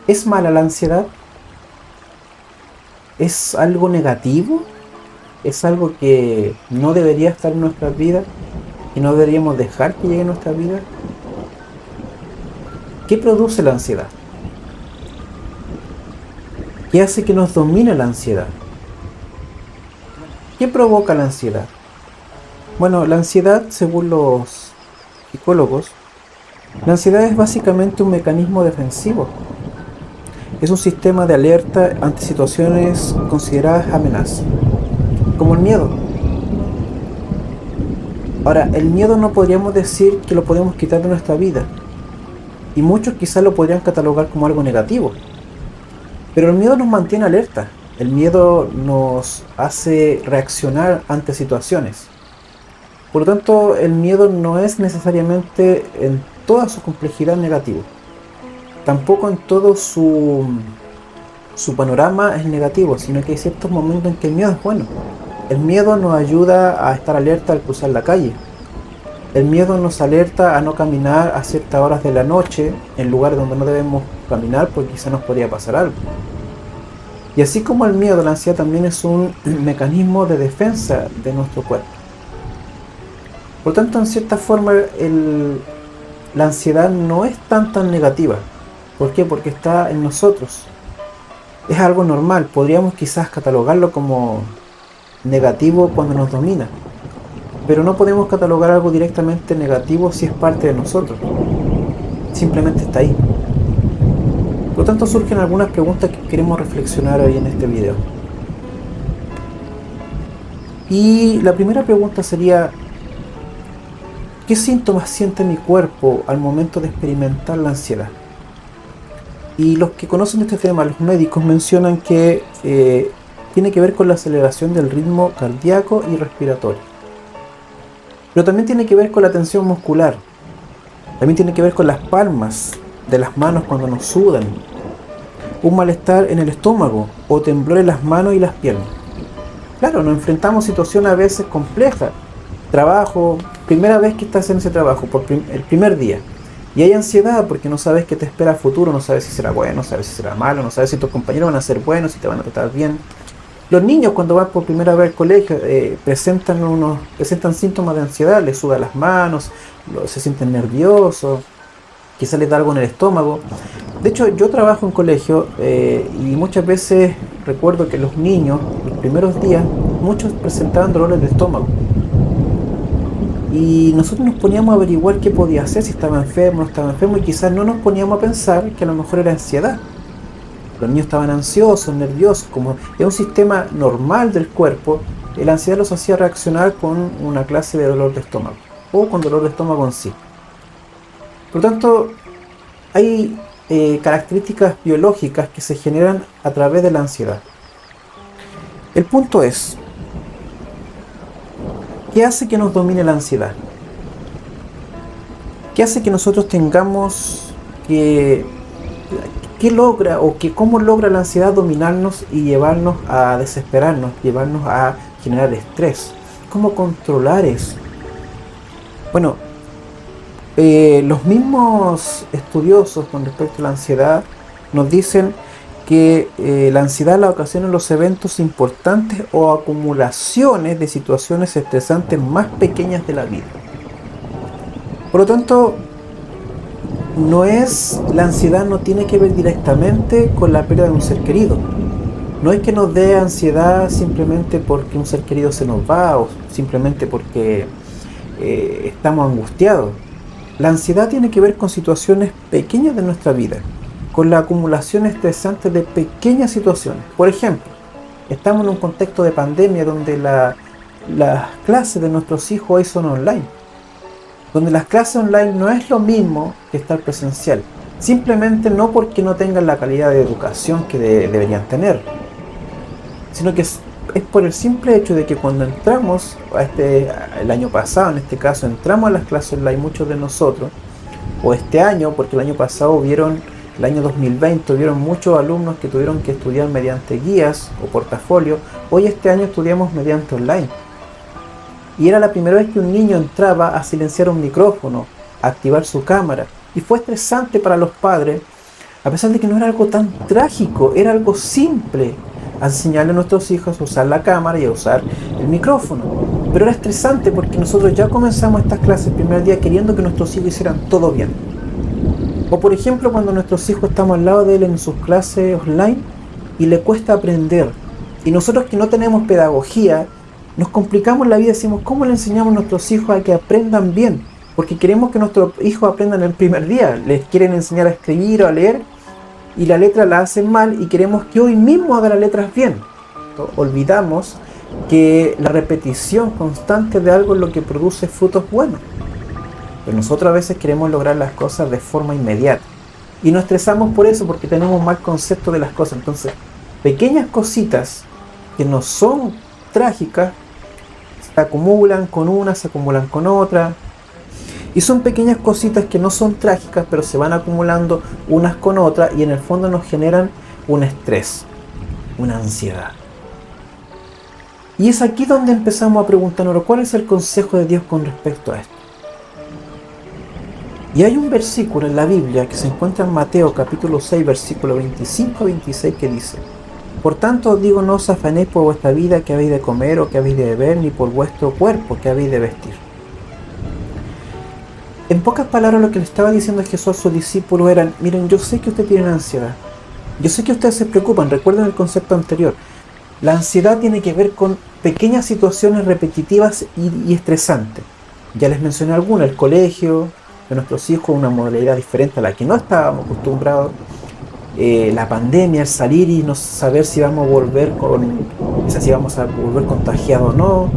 ¿Es mala la ansiedad? ¿Es algo negativo? ¿Es algo que no debería estar en nuestras vidas y no deberíamos dejar que llegue a nuestra vida? ¿Qué produce la ansiedad? ¿Qué hace que nos domine la ansiedad? ¿Qué provoca la ansiedad? Bueno, la ansiedad, según los psicólogos, la ansiedad es básicamente un mecanismo defensivo. Es un sistema de alerta ante situaciones consideradas amenazas, como el miedo. Ahora, el miedo no podríamos decir que lo podemos quitar de nuestra vida, y muchos quizás lo podrían catalogar como algo negativo, pero el miedo nos mantiene alerta, el miedo nos hace reaccionar ante situaciones. Por lo tanto, el miedo no es necesariamente en toda su complejidad negativo, tampoco en todo su panorama es negativo, sino que hay ciertos momentos en que el miedo es bueno. El miedo nos ayuda a estar alerta al cruzar la calle. El miedo nos alerta a no caminar a ciertas horas de la noche en lugares donde no debemos caminar porque quizá nos podría pasar algo. Y así como el miedo, la ansiedad también es un mecanismo de defensa de nuestro cuerpo. Por lo tanto, en cierta forma, la ansiedad no es tan negativa. ¿Por qué? Porque está en nosotros. Es algo normal, podríamos quizás catalogarlo como negativo cuando nos domina, pero no podemos catalogar algo directamente negativo si es parte de nosotros, simplemente está ahí. Por lo tanto, surgen algunas preguntas que queremos reflexionar hoy en este video. Y la primera pregunta sería, ¿qué síntomas siente mi cuerpo al momento de experimentar la ansiedad? Y los que conocen este tema, los médicos, mencionan que tiene que ver con la aceleración del ritmo cardíaco y respiratorio. Pero también tiene que ver con la tensión muscular. También tiene que ver con las palmas de las manos cuando nos sudan. Un malestar en el estómago o temblor en las manos y las piernas. Claro, nos enfrentamos a situaciones a veces complejas. Trabajo, primera vez que estás en ese trabajo, el primer día. Y hay ansiedad porque no sabes qué te espera a futuro, no sabes si será bueno, no sabes si será malo, no sabes si tus compañeros van a ser buenos, si te van a tratar bien. Los niños cuando van por primera vez al colegio presentan síntomas de ansiedad, les sudan las manos, se sienten nerviosos, quizás les da algo en el estómago. De hecho, yo trabajo en colegio y muchas veces recuerdo que los niños, los primeros días, muchos presentaban dolores de estómago. Y nosotros nos poníamos a averiguar qué podía hacer, si estaba enfermo, no estaba enfermo, y quizás no nos poníamos a pensar que a lo mejor era ansiedad. Los niños estaban ansiosos, nerviosos, como es un sistema normal del cuerpo, la ansiedad los hacía reaccionar con una clase de dolor de estómago, o con dolor de estómago en sí. Por lo tanto, hay características biológicas que se generan a través de la ansiedad. El punto es, ¿qué hace que nos domine la ansiedad? ¿Qué hace que nosotros tengamos que... ¿Qué logra o cómo logra la ansiedad dominarnos y llevarnos a desesperarnos, llevarnos a generar estrés? ¿Cómo controlar eso? Bueno, los mismos estudiosos con respecto a la ansiedad nos dicen que la ansiedad la ocasionan los eventos importantes o acumulaciones de situaciones estresantes más pequeñas de la vida. Por lo tanto, la ansiedad no tiene que ver directamente con la pérdida de un ser querido. No es que nos dé ansiedad simplemente porque un ser querido se nos va o simplemente porque estamos angustiados. La ansiedad tiene que ver con situaciones pequeñas de nuestra vida, con la acumulación estresante de pequeñas situaciones. Por ejemplo, estamos en un contexto de pandemia donde las clases de nuestros hijos hoy son online, donde las clases online no es lo mismo que estar presencial, simplemente no porque no tengan la calidad de educación que deberían tener, sino que es por el simple hecho de que cuando entramos el año pasado, en este caso, entramos a las clases online muchos de nosotros, o este año, porque el año pasado el año 2020, hubieron muchos alumnos que tuvieron que estudiar mediante guías o portafolio. Hoy este año estudiamos mediante online. Y era la primera vez que un niño entraba a silenciar un micrófono, a activar su cámara. Y fue estresante para los padres A pesar de que no era algo tan trágico, era algo simple. A enseñarle a nuestros hijos a usar la cámara y a usar el micrófono. Pero era estresante porque nosotros ya comenzamos estas clases el primer día queriendo que nuestros hijos hicieran todo bien. O por ejemplo, cuando nuestros hijos estamos al lado de él en sus clases online y le cuesta aprender. Y nosotros que no tenemos pedagogía, nos complicamos la vida y decimos, ¿cómo le enseñamos a nuestros hijos a que aprendan bien? Porque queremos que nuestros hijos aprendan el primer día. Les quieren enseñar a escribir o a leer y la letra la hacen mal y queremos que hoy mismo haga las letras bien. Olvidamos que la repetición constante de algo es lo que produce frutos buenos. Pero nosotros a veces queremos lograr las cosas de forma inmediata. Y nos estresamos por eso, porque tenemos mal concepto de las cosas. Entonces, pequeñas cositas que no son trágicas, se acumulan con una, se acumulan con otra. Y son pequeñas cositas que no son trágicas, pero se van acumulando unas con otras y en el fondo nos generan un estrés, una ansiedad. Y es aquí donde empezamos a preguntarnos, ¿cuál es el consejo de Dios con respecto a esto? Y hay un versículo en la Biblia que se encuentra en Mateo capítulo 6, versículo 25 a 26 que dice: por tanto os digo, no os afanéis por vuestra vida que habéis de comer o que habéis de beber, ni por vuestro cuerpo que habéis de vestir. En pocas palabras, lo que le estaba diciendo Jesús a sus discípulos era: miren, yo sé que ustedes tienen ansiedad, yo sé que ustedes se preocupan. Recuerden el concepto anterior. La ansiedad tiene que ver con pequeñas situaciones repetitivas y estresantes. Ya les mencioné algunas: el colegio de nuestros hijos, una modalidad diferente a la que no estábamos acostumbrados, la pandemia, el salir y no saber si vamos a volver contagiados o no,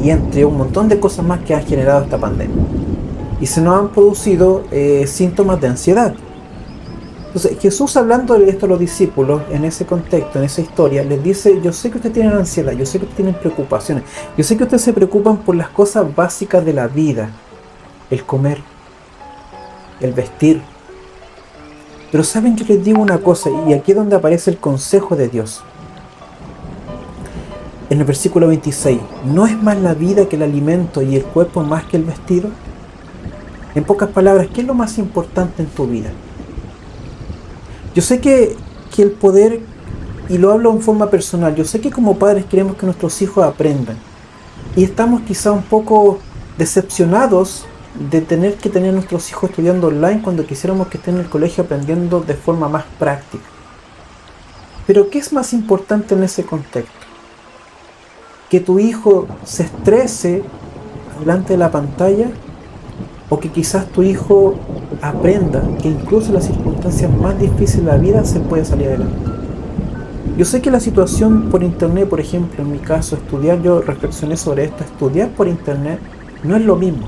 y entre un montón de cosas más que han generado esta pandemia. Y se nos han producido síntomas de ansiedad. Entonces Jesús, hablando de esto a los discípulos en ese contexto, en esa historia, les dice: yo sé que ustedes tienen ansiedad, yo sé que ustedes tienen preocupaciones, yo sé que ustedes se preocupan por las cosas básicas de la vida, el comer, el vestir. Pero saben, yo les digo una cosa, y aquí es donde aparece el consejo de Dios. En el versículo 26, ¿no es más la vida que el alimento y el cuerpo más que el vestido? En pocas palabras, ¿qué es lo más importante en tu vida? Yo sé que el poder, y lo hablo en forma personal, yo sé que como padres queremos que nuestros hijos aprendan. Y estamos quizá un poco decepcionados de tener que tener a nuestros hijos estudiando online cuando quisiéramos que estén en el colegio aprendiendo de forma más práctica. Pero ¿qué es más importante en ese contexto? ¿Que tu hijo se estrese delante de la pantalla? ¿O que quizás tu hijo aprenda que incluso en las circunstancias más difíciles de la vida se puede salir adelante? Yo sé que la situación por internet, por ejemplo, en mi caso, yo reflexioné sobre esto, estudiar por internet no es lo mismo.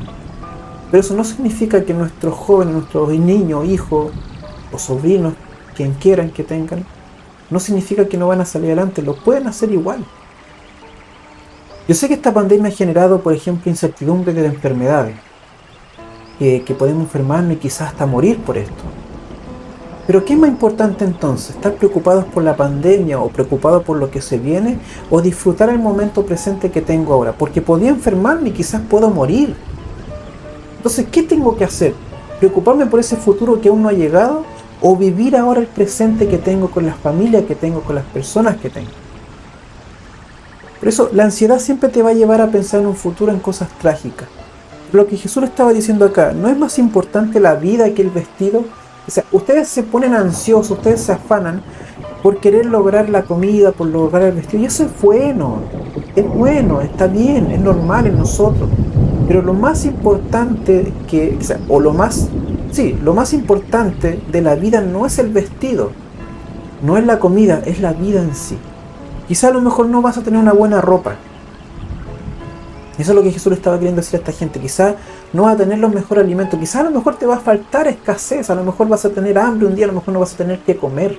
Pero eso no significa que nuestros jóvenes, nuestros niños, hijos o sobrinos, quien quieran que tengan, no significa que no van a salir adelante, lo pueden hacer igual. Yo sé que esta pandemia ha generado, por ejemplo, incertidumbre de enfermedades, que podemos enfermarnos y quizás hasta morir por esto. Pero ¿qué es más importante entonces? ¿Estar preocupados por la pandemia o preocupados por lo que se viene? ¿O disfrutar el momento presente que tengo ahora? Porque podría enfermarme y quizás puedo morir. Entonces, ¿qué tengo que hacer? ¿Preocuparme por ese futuro que aún no ha llegado? ¿O vivir ahora el presente que tengo con la familia que tengo, con las personas que tengo? Por eso, la ansiedad siempre te va a llevar a pensar en un futuro, en cosas trágicas. Lo que Jesús le estaba diciendo acá, ¿no es más importante la vida que el vestido? O sea, ustedes se ponen ansiosos, ustedes se afanan por querer lograr la comida, por lograr el vestido. Y eso es bueno, está bien, es normal en nosotros. Pero lo más importante lo más importante de la vida no es el vestido, no es la comida, es la vida en sí. Quizá a lo mejor no vas a tener una buena ropa. Eso es lo que Jesús le estaba queriendo decir a esta gente. Quizá no vas a tener los mejores alimentos, quizá a lo mejor te va a faltar escasez, a lo mejor vas a tener hambre un día, a lo mejor no vas a tener que comer,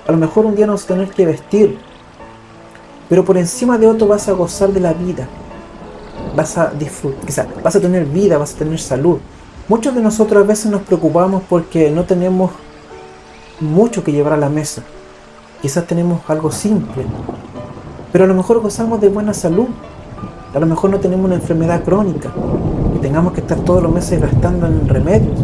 a lo mejor un día no vas a tener que vestir. Pero por encima de otro vas a gozar de la vida. Vas a disfrutar, quizás vas a tener vida, vas a tener salud. Muchos de nosotros a veces nos preocupamos porque no tenemos mucho que llevar a la mesa. Quizás tenemos algo simple, pero a lo mejor gozamos de buena salud. A lo mejor no tenemos una enfermedad crónica y tengamos que estar todos los meses gastando en remedios.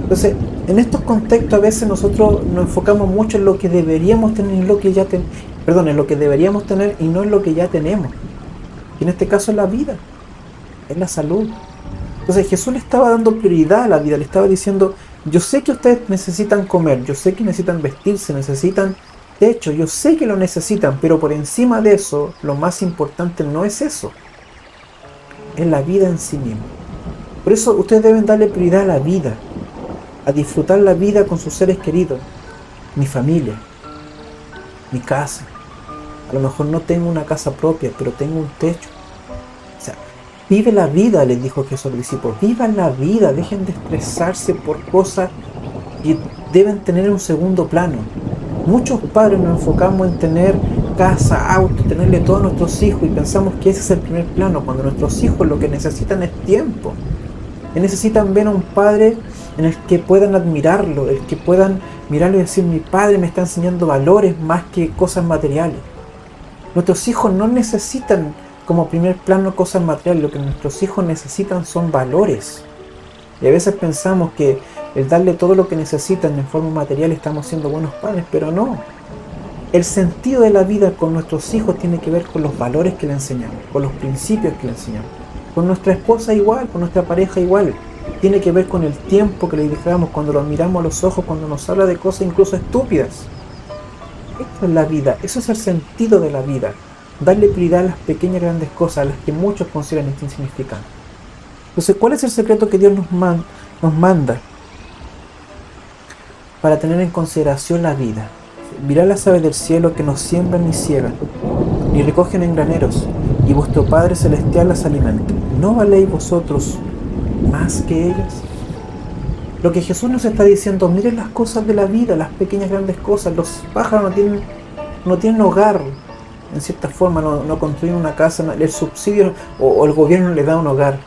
Entonces, En estos contextos a veces nosotros nos enfocamos mucho en lo que deberíamos tener, en lo que ya en lo que deberíamos tener y no en lo que ya tenemos. Y en este caso es la vida, es la salud. Entonces Jesús le estaba dando prioridad a la vida, le estaba diciendo, yo sé que ustedes necesitan comer, yo sé que necesitan vestirse, necesitan techo, yo sé que lo necesitan, pero por encima de eso, lo más importante no es eso, es la vida en sí misma. Por eso ustedes deben darle prioridad a la vida, a disfrutar la vida con sus seres queridos, mi familia, mi casa. A lo mejor no tengo una casa propia, pero tengo un techo. O sea, vive la vida, les dijo Jesús a los discípulos. Vivan la vida, dejen de estresarse por cosas que deben tener un segundo plano. Muchos padres nos enfocamos en tener casa, auto, tenerle todo a nuestros hijos y pensamos que ese es el primer plano, cuando nuestros hijos lo que necesitan es tiempo. Que necesitan ver a un padre en el que puedan admirarlo, el que puedan mirarlo y decir, mi padre me está enseñando valores más que cosas materiales. Nuestros hijos no necesitan como primer plano cosas materiales, lo que nuestros hijos necesitan son valores. Y a veces pensamos que el darle todo lo que necesitan en forma material estamos siendo buenos padres, pero no. El sentido de la vida con nuestros hijos tiene que ver con los valores que le enseñamos, con los principios que le enseñamos. Con nuestra esposa igual, con nuestra pareja igual. Tiene que ver con el tiempo que le dedicamos cuando lo miramos a los ojos, cuando nos habla de cosas incluso estúpidas. Eso es la vida, eso es el sentido de la vida. Darle prioridad a las pequeñas grandes cosas, a las que muchos consideran insignificantes. Entonces, ¿cuál es el secreto que Dios nos manda para tener en consideración la vida? Mirad las aves del cielo que no siembran ni ciegan, ni recogen en graneros, y vuestro Padre Celestial las alimenta. ¿No valéis vosotros más que ellas? Lo que Jesús nos está diciendo, miren las cosas de la vida, las pequeñas grandes cosas. Los pájaros no tienen hogar, en cierta forma, no construyen una casa, el subsidio o el gobierno les da un hogar.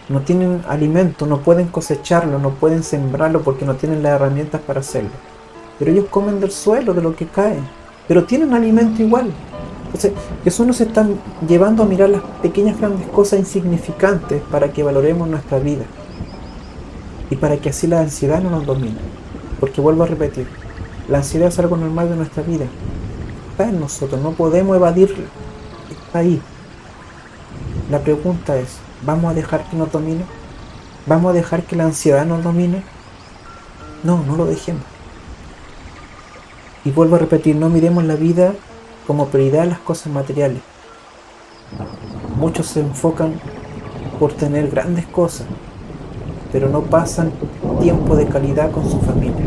No tienen alimento, no pueden cosecharlo, no pueden sembrarlo porque no tienen las herramientas para hacerlo. Pero ellos comen del suelo, de lo que cae, pero tienen alimento igual. Entonces, Jesús nos está llevando a mirar las pequeñas grandes cosas insignificantes para que valoremos nuestra vida. Y para que así la ansiedad no nos domine. Porque vuelvo a repetir, la ansiedad es algo normal de nuestra vida. Está en nosotros, no podemos evadirla. Está ahí. La pregunta es, ¿vamos a dejar que nos domine? ¿Vamos a dejar que la ansiedad nos domine? No, no lo dejemos. Y vuelvo a repetir, no miremos la vida como prioridad a las cosas materiales. Muchos se enfocan por tener grandes cosas, pero no pasan tiempo de calidad con su familia.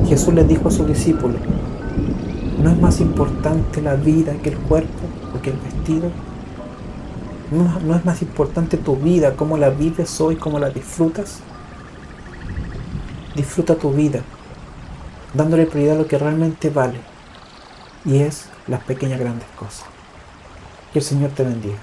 Jesús les dijo a sus discípulos, ¿no es más importante la vida que el cuerpo o que el vestido? ¿No es más importante tu vida, cómo la vives hoy, cómo la disfrutas? Disfruta tu vida, dándole prioridad a lo que realmente vale, y es las pequeñas grandes cosas. Que el Señor te bendiga.